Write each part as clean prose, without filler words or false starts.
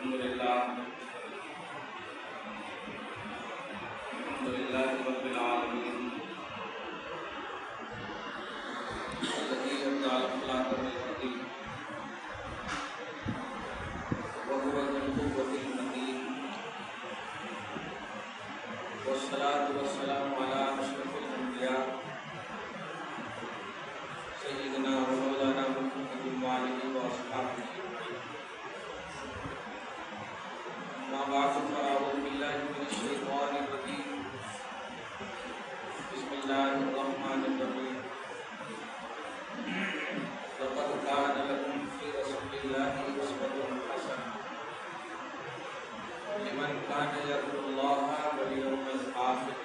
لله رب العالمين الذي أبدع الأخلاق بالهدي وهو ذو القوة المتين والصلاة والسلام على أشرف الأنبياء سيدنا ومولانا محمد وآله وأصحابه أما بعد فأعوذ بالله من الشيطان الرجيم بسم الله الرحمن الرحيم لقد كان لكم في رسول الله أسوة حسنة لمن كان يرجو الله واليوم الآخر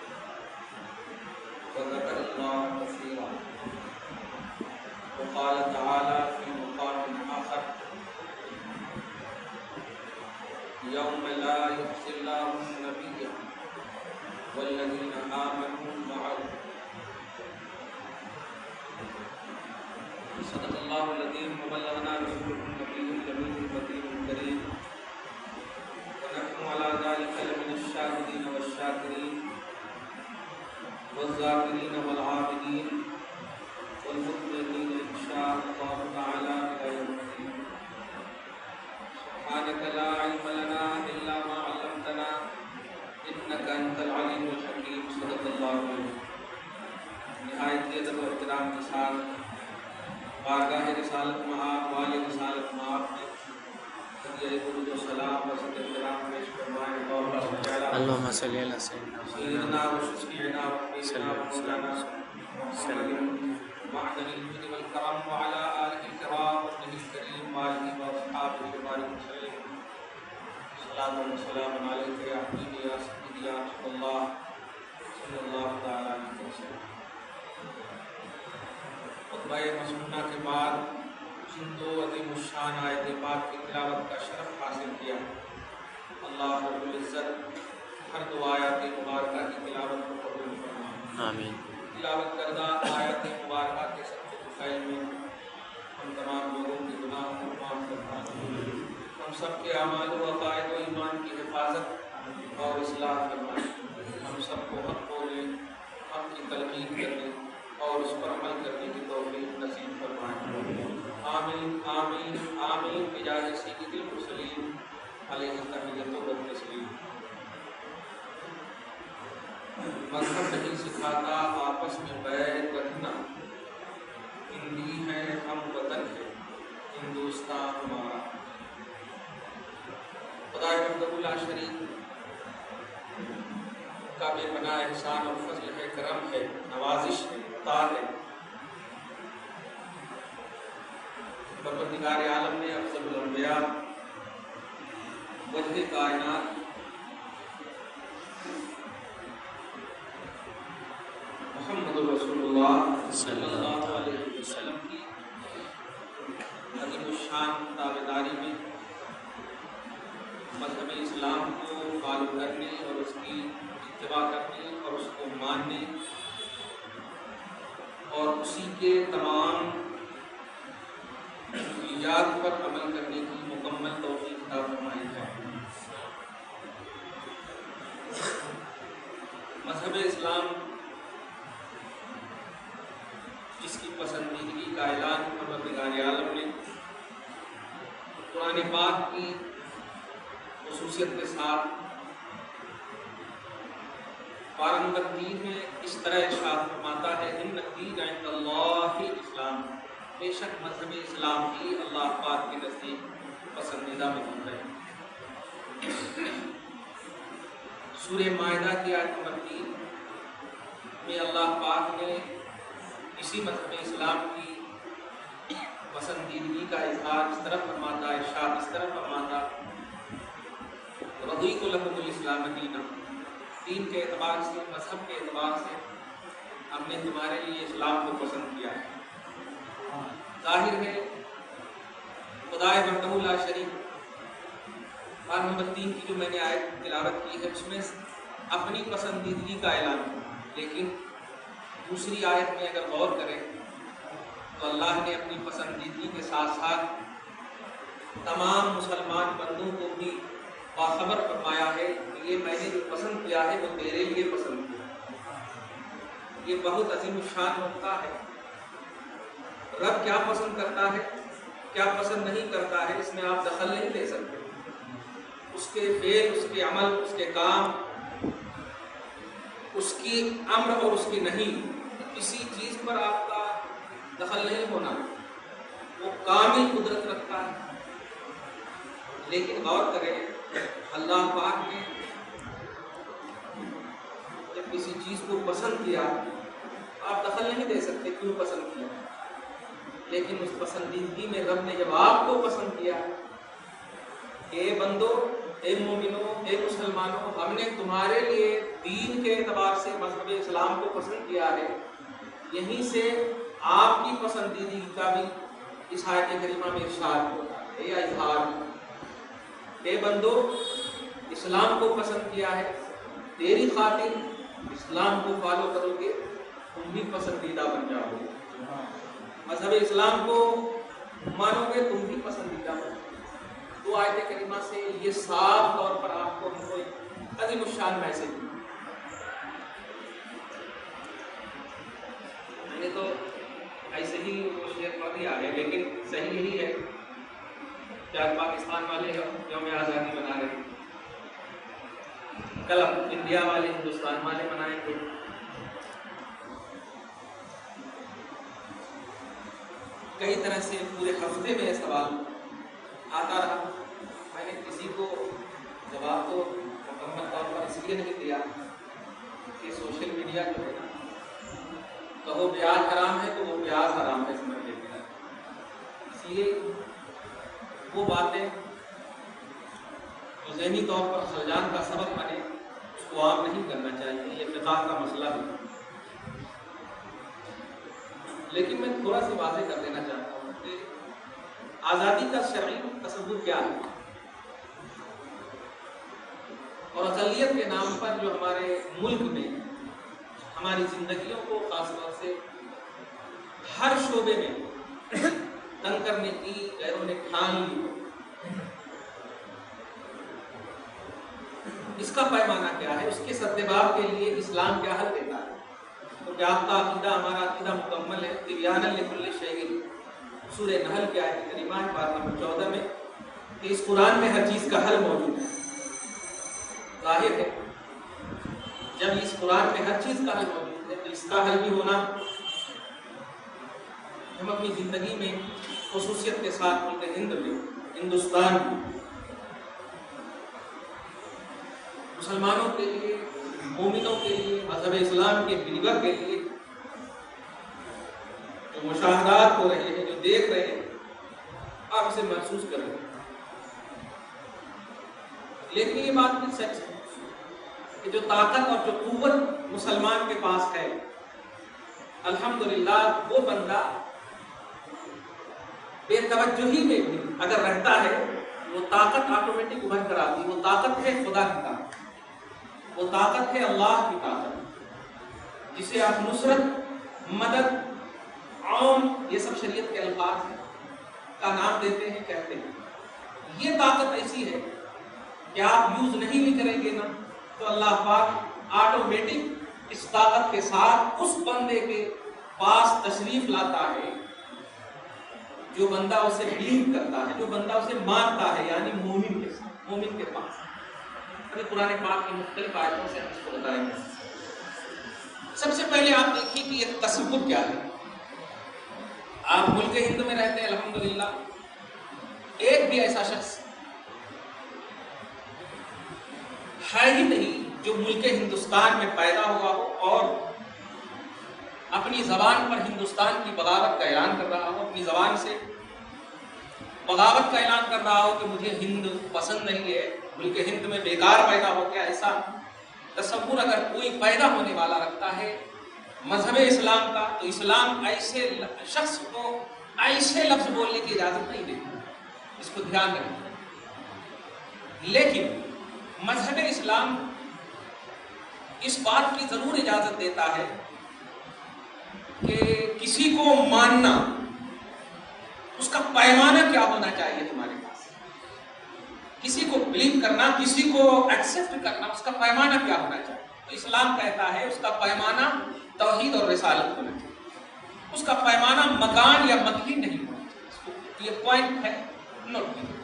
وذكر الله كثيرا وقال تعالى في مقام آخر يوم لا يخزي الله النبي والذين آمنوا معه صدق الله العظيم وبلغنا رسوله النبي الأمين البشير الكريم ونحن على ذلك لمن الشاهدين والشاكرين والذاكرين والعابدين والمؤمنين إن شاء الله تعالى إلى يوم الدين سبحانك لا علم لنا إلا ما علمتنا إنك أنت العليم الحكيم صدق الله العظيم نہایت ادب و احترام کے ساتھ بارگاہ رسالت معاف والد رسالت معاف نے ہدیہ درود و سلام و صد احترام پیش فرمائے اللہم صلی علی سیدنا و شفیعنا و حبیبنا و مولانا محمد معدن الجود والکرم وعلى آلہ الکرام وابنہ الکریم وآلہ واصحابہ وبارک وسلم صلاۃ و سلام علیک یا حبیبی یا سیدی یا رسول اللہ صلی اللہ تعالی علیہ وسلم۔ خطبہ مسنونہ کے بعد جن دو عظیم الشان آیت پاک کی تلاوت کا شرف حاصل کیا، اللہ رب العزت ہر دو آیات مبارکہ کی تلاوت کو قبول فرمائے آمین۔ تلاوت کردہ آیات مبارکہ کے سچے دفاعی میں ہم تمام لوگوں کے گناہوں کو معاف فرمائے، ہم سب کے اعمال و عقائد و ایمان کی حفاظت اور اصلاح فرمائے، ہم سب کو حق بولنے، حق کی تلقین کرنے اور اس پر عمل کرنے کی توفیق نصیب فرمائے آمین آمین آمین بجاہ سید المرسلین علیہ التحیۃ و التسلیم۔ مذہب نہیں سکھاتا آپس میں بیعت رکھنا، ہندی ہے ہم وطن ہے ہندوستان ہمارا۔ خدائے وحدہ لا شریک کا بے پناہ احسان اور فضل ہے، کرم ہے، نوازش ہے، عطا ہے۔ پروردگار عالم نے افضل الانبیاء وجہ کائنات محمد رسول اللہ صلی اللہ علیہ وسلم کی عظیم الشان تابعداری میں مذہب اسلام کو فالو کرنے اور اس کی اتباع کرنے اور اس کو ماننے اور اسی کے تمام ایجاد پر عمل کرنے کی مکمل توفیق عطا فرمائی جائے۔ مذہب اسلام جس کی پسندیدگی کا اعلان پروردگار عالم نے قرآن پاک کی خصوصیت کے ساتھ پارہ نمبر 3 میں اس طرح ارشاد فرماتا ہے ان الدین عند اللہ اسلام، بے شک مذہب اسلام ہی اللہ پاک کے نزدیک پسندیدہ مذہب ہے۔ سورہ مائدہ کی آیت نمبر 3 میں اللہ پاک نے اسی مذہب اسلام کی پسندیدگی کا اظہار اس طرح فرماتا ہے، ارشاد اس طرح فرماتا رضیت لکم الاسلام دینا، دین کے اعتبار سے، مذہب کے اعتبار سے ہم نے تمہارے لیے اسلام کو پسند کیا ہے۔ ظاہر ہے خدائے وحدہ لا شریک بار نمبر 3 کی جو میں نے آیت تلاوت کی ہے اس میں اپنی پسندیدگی کا اعلان ہے، لیکن دوسری آیت میں اگر غور کریں تو اللہ نے اپنی پسندیدگی کے ساتھ ساتھ تمام مسلمان بندوں کو بھی باخبر فرمایا ہے کہ یہ میں نے جو پسند کیا ہے وہ تیرے لیے پسند کیا ہے۔ یہ بہت عظیم الشان نقطہ ہے۔ رب کیا پسند کرتا ہے، کیا پسند نہیں کرتا ہے، اس میں آپ دخل نہیں دے سکتے۔ اس کے فعل، اس کے عمل، اس کے کام، اس کی امر اور اس کی نہیں، کسی چیز پر آپ کا دخل نہیں ہونا۔ وہ کامل قدرت رکھتا ہے۔ لیکن غور کریں، اللہ پاک نے جب کسی چیز کو پسند کیا، آپ دخل نہیں دے سکتے کیوں پسند کیا، لیکن اس پسندیدگی میں رب نے جب آپ کو پسند کیا کہ اے بندو، اے مومنوں، اے مسلمانوں، ہم نے تمہارے لیے دین کے اعتبار سے مذہب اسلام کو پسند کیا ہے، یہیں سے آپ کی پسندیدگی کا بھی اس آیت کریمہ میں ارشاد ہوتا ہے یا اظہار۔ اے بندو، اسلام کو پسند کیا ہے، تیری خاطر اسلام کو فالو کرو گے تم بھی پسندیدہ بن جاؤ گے، مذہب اسلام کو مانو گے تم بھی پسندیدہ بن جاؤ گے۔ تو آیت کریمہ سے یہ صاف طور پر آپ کو ہم کو عظیم الشان میسج دی۔ میں نے تو ایسے ہی وہ شعر پڑھ دیا ہے، لیکن صحیح یہی ہے کہ آج پاکستان والے یوم آزادی منا رہے ہیں، کل انڈیا والے، ہندوستان والے منائیں گے۔ کئی طرح سے پورے ہفتے میں سوال آتا رہا، میں نے کسی کو جواب تو مکمل طور پر اس لیے نہیں دیا کہ سوشل میڈیا جو ہے نا، کہو پیاز حرام ہے تو وہ پیاز حرام ہے سمجھ لیتے ہیں، اس لیے وہ باتیں جو ذہنی طور پر خلجان کا سبب بنے اس کو عام نہیں کرنا چاہیے، یہ فقہ کا مسئلہ بھی۔ لیکن میں تھوڑا سی واضح کر دینا چاہتا ہوں کہ آزادی کا شرعی تصور کیا ہے، اور اقلیت کے نام پر جو ہمارے ملک میں ہماری زندگیوں کو خاص طور سے ہر شعبے میں تنگ کرنے کی غیروں نے ٹھان لی، اس کا پیمانہ کیا ہے، اس کے سدباب کے لیے اسلام کیا حل دیتا ہے؟ کیونکہ آپ کا عقیدہ، ہمارا عقیدہ مکمل ہے، تبیانا لکل شیء، سورہ نحل کی آیت کریمہ ہے پارہ نمبر 14 میں، کہ اس قرآن میں ہر چیز کا حل موجود ہے۔ ظاہر ہے جب اس قرآن میں ہر چیز کا حل موجود ہے تو اس کا حل بھی ہونا ہم اپنی زندگی میں خصوصیت کے ساتھ ملک ہند میں، ہندوستان میں مسلمانوں کے لیے، مومنوں کے لیے، مذہب اسلام کے بلیور کے لیے جو مشاہدات ہو رہے ہیں، جو دیکھ رہے ہیں، آپ اسے محسوس کر رہے ہیں۔ لیکن یہ بات بھی سچ ہے کہ جو طاقت اور جو قوت مسلمان کے پاس ہے، الحمدللہ وہ بندہ بے توجہی میں بھی اگر رہتا ہے، وہ طاقت آٹومیٹک ابھر کر آتی ہے۔ وہ طاقت ہے خدا کی طاقت، وہ طاقت ہے اللہ کی طاقت، جسے آپ نصرت، مدد، عون، یہ سب شریعت کے الفاظ ہیں، کا نام دیتے ہیں، کہتے ہیں۔ یہ طاقت ایسی ہے کہ آپ یوز نہیں بھی کریں گے نا تو اللہ پاک آٹومیٹک اس طاقت کے ساتھ اس بندے کے پاس تشریف لاتا ہے جو بندہ اسے بلیو کرتا ہے، جو بندہ اسے مانتا ہے، یعنی مومن کے ساتھ، مومن کے پاس۔ ابھی قرآن پاک کی مختلف آیتوں سے ہم اس کو بتائیں گے۔ سب سے پہلے آپ دیکھیے کہ یہ تصور کیا ہے۔ آپ ملک ہند میں رہتے ہیں، الحمدللہ ایک بھی ایسا شخص ہے ہی نہیں جو ملک ہندوستان میں پیدا ہوا ہو اور اپنی زبان پر ہندوستان کی بغاوت کا اعلان کر رہا ہو، اپنی زبان سے بغاوت کا اعلان کر رہا ہو کہ مجھے ہند پسند نہیں ہے، ملک ہند میں بیکار پیدا ہو گیا۔ ایسا تصور اگر کوئی پیدا ہونے والا رکھتا ہے مذہب اسلام کا، تو اسلام ایسے شخص کو ایسے لفظ بولنے کی اجازت نہیں دیتا، اس کو دھیان رکھیں۔ لیکن مذہب اسلام اس بات کی ضرور اجازت دیتا ہے کہ کسی کو ماننا، اس کا پیمانہ کیا ہونا چاہیے تمہارے پاس۔ کسی کو بلیو کرنا، کسی کو ایکسیپٹ کرنا، اس کا پیمانہ کیا ہونا چاہیے؟ تو اسلام کہتا ہے اس کا پیمانہ توحید اور رسالت ہونا چاہیے، اس کا پیمانہ مکان یا مکین نہیں ہونا چاہیے۔ یہ پوائنٹ ہے، نوٹ کیجیے۔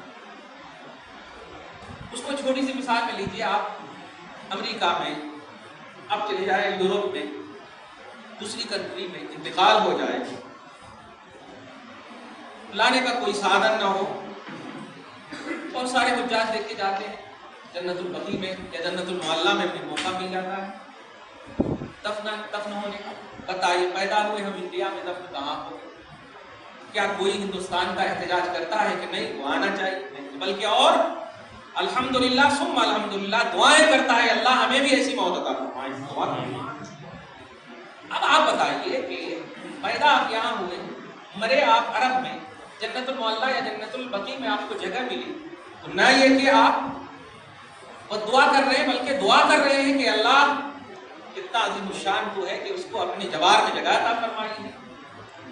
اس کو چھوٹی سی مثال میں لیجیے، آپ امریکہ میں آپ چلے جائیں، یورپ میں دوسری کنٹری میں انتقال ہو جائے، لانے کا کوئی سادھن نہ ہو، اور سارے حجاج دیکھ کے جاتے ہیں جنت البقیع میں یا جنت المعلیٰ میں بھی موقع مل جاتا ہے دفن ہونے کا۔ بتائیے پیدا ہوئے ہم انڈیا میں، دفن کہاں ہو؟ کیا کوئی ہندوستان کا احتجاج کرتا ہے کہ نہیں وہ آنا چاہیے؟ نہیں، بلکہ اور الحمدللہ ثم الحمدللہ دعائیں کرتا ہے، اللہ ہمیں بھی ایسی موت عطا فرمائے۔ اب آپ بتائیے کہ پیدا آپ یہاں ہوئے، مرے آپ عرب میں، جنت المعلیٰ یا جنت البقیع میں آپ کو جگہ ملی، تو نہ یہ کہ آپ وہ دعا کر رہے ہیں، بلکہ دعا کر رہے ہیں کہ اللہ کتنا عظیم الشان تو ہے کہ اس کو اپنے جوار میں جگہ عطا فرمائی ہے۔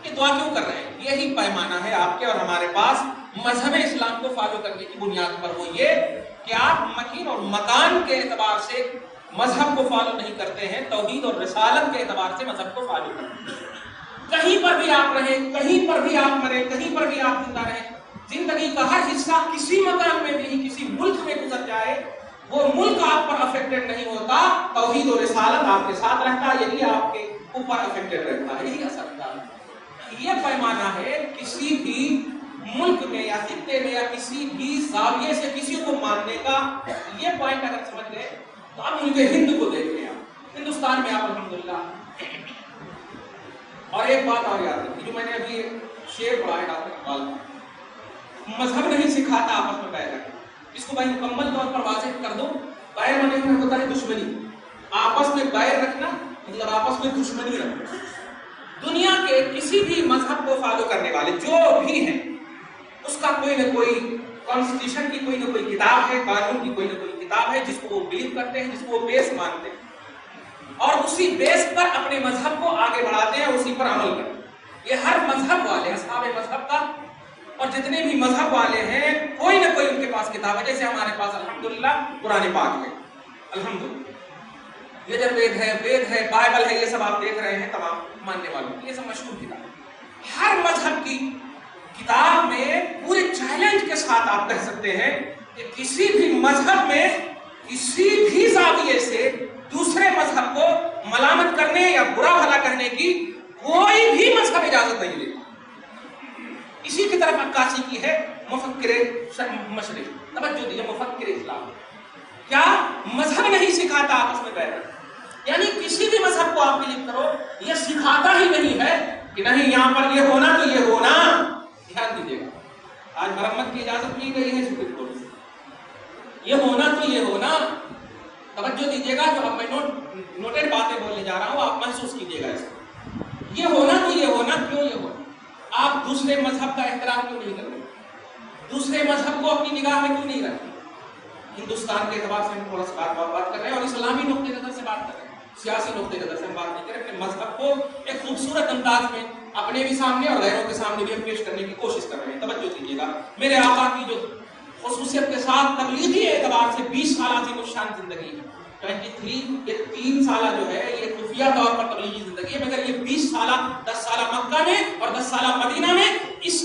یہ دعا کیوں کر رہے ہیں؟ یہی پیمانہ ہے آپ کے اور ہمارے پاس مذہب اسلام کو فالو کرنے کی بنیاد پر، وہ یہ کہ آپ مکین اور مکان کے اعتبار سے مذہب کو فالو نہیں کرتے ہیں، توحید اور رسالت کے اعتبار سے مذہب کو فالو کرتے ہیں۔ کہیں پر بھی آپ رہیں، کہیں پر بھی آپ مریں، کہیں پر بھی آپ زندہ رہیں، زندگی کا ہر حصہ کسی مکان میں بھی کسی ملک میں گزر جائے، وہ ملک آپ پر افیکٹڈ نہیں ہوتا، توحید و رسالت آپ کے ساتھ رہتا ہے، یہی آپ کے اوپر افیکٹڈ رہتا ہے، یہی اثر رہتا ہے۔ یہ پیمانہ ہے کسی بھی ملک میں یا خطے میں یا کسی بھی زاویے سے کسی کو ماننے کا۔ یہ پوائنٹ اگر سمجھ گئے تو اب ملک ہند کو دیکھ لیں، آپ ہندوستان میں آپ الحمدللہ۔ اور ایک بات اور یاد رکھیے، جو میں نے ابھی شعر پڑھا ہے ڈاکٹر اقبال کا، مذہب نہیں سکھاتا آپس میں بیعت رکھنا۔ اس کو بھائی مکمل طور پر واضح کر دو، بیعت مانے میں ہوتا ہے دشمنی، آپس میں بیعت رکھنا مطلب آپس میں دشمنی رکھنا۔ دنیا کے کسی بھی مذہب کو فالو کرنے والے جو بھی ہیں، اس کا کوئی نہ کوئی کانسٹیٹیوشن کی کوئی نہ کوئی کتاب ہے، قانون کی کوئی نہ کوئی کتاب ہے جس کو وہ بلیو کرتے ہیں، جس کو وہ بیس مانتے ہیں، اور اسی بیس پر اپنے مذہب کو آگے بڑھاتے ہیں، اسی پر عمل کرتے ہیں۔ یہ ہر مذہب والے، اصحاب مذہب کا اور جتنے بھی مذہب والے ہیں، کوئی نہ کوئی ان کے پاس کتاب ہے۔ جیسے ہمارے پاس الحمدللہ قرآن پاک ہے، الحمدللہ یجر وید ہے، بائبل ہے، یہ سب آپ دیکھ رہے ہیں تمام ماننے والوں کی، یہ سب مشہور کتاب ہے۔ ہر مذہب کی کتاب میں پورے چیلنج کے ساتھ آپ کہہ سکتے ہیں کہ کسی بھی مذہب میں کسی بھی زاویے سے دوسرے مذہب کو ملامت کرنے یا برا بھلا کہنے کی کوئی بھی مذہب اجازت نہیں دیتا۔ اسی کی طرف عکاسی کی ہے مفکر مشرق، توجہ دیجیے، مفکر اسلام کیا مذہب نہیں سکھاتا آپس میں بیعت، یعنی کسی بھی مذہب کو آپ بلیو کرو، یہ سکھاتا ہی نہیں ہے کہ نہیں یہاں پر یہ ہونا تو یہ ہونا۔ دھیان دیجیے گا، آج مرمت کی اجازت دی گئی ہے سپریم کورٹ سے، یہ ہونا تو یہ ہونا۔ توجہ دیجیے گا، جو اب میں نوٹڈ باتیں بولنے جا رہا ہوں آپ محسوس کیجیے گا اس کو۔ یہ ہونا تو یہ ہونا، کیوں یہ ہونا؟ آپ دوسرے مذہب کا احترام کیوں نہیں کرتے؟ دوسرے مذہب کو اپنی نگاہ میں کیوں نہیں رکھتے؟ ہندوستان کے اعتبار سے ہم تھوڑا سا بات کر رہے ہیں اور اسلامی نقطۂ نظر سے بات کر رہے ہیں، سیاسی نقطۂ نظر سے ہم بات نہیں کر رہے، اپنے مذہب کو ایک خوبصورت انداز میں اپنے بھی سامنے اور غیروں کے سامنے بھی ہم پیش کرنے کی کوشش کر رہے ہیں۔ توجہ دیجیے گا، میرے آقا کی جو خصوصیت کے ساتھ تبلیغی اعتبار سے 20 سال عظیم الشان زندگی ہے، 23 یہ 3 سالہ جو ہے یہ خفیہ طور پر تبلیغی زندگی ہے، مگر یہ 20 سالہ 10 سالہ مکہ میں اور 10 سالہ مدینہ میں اس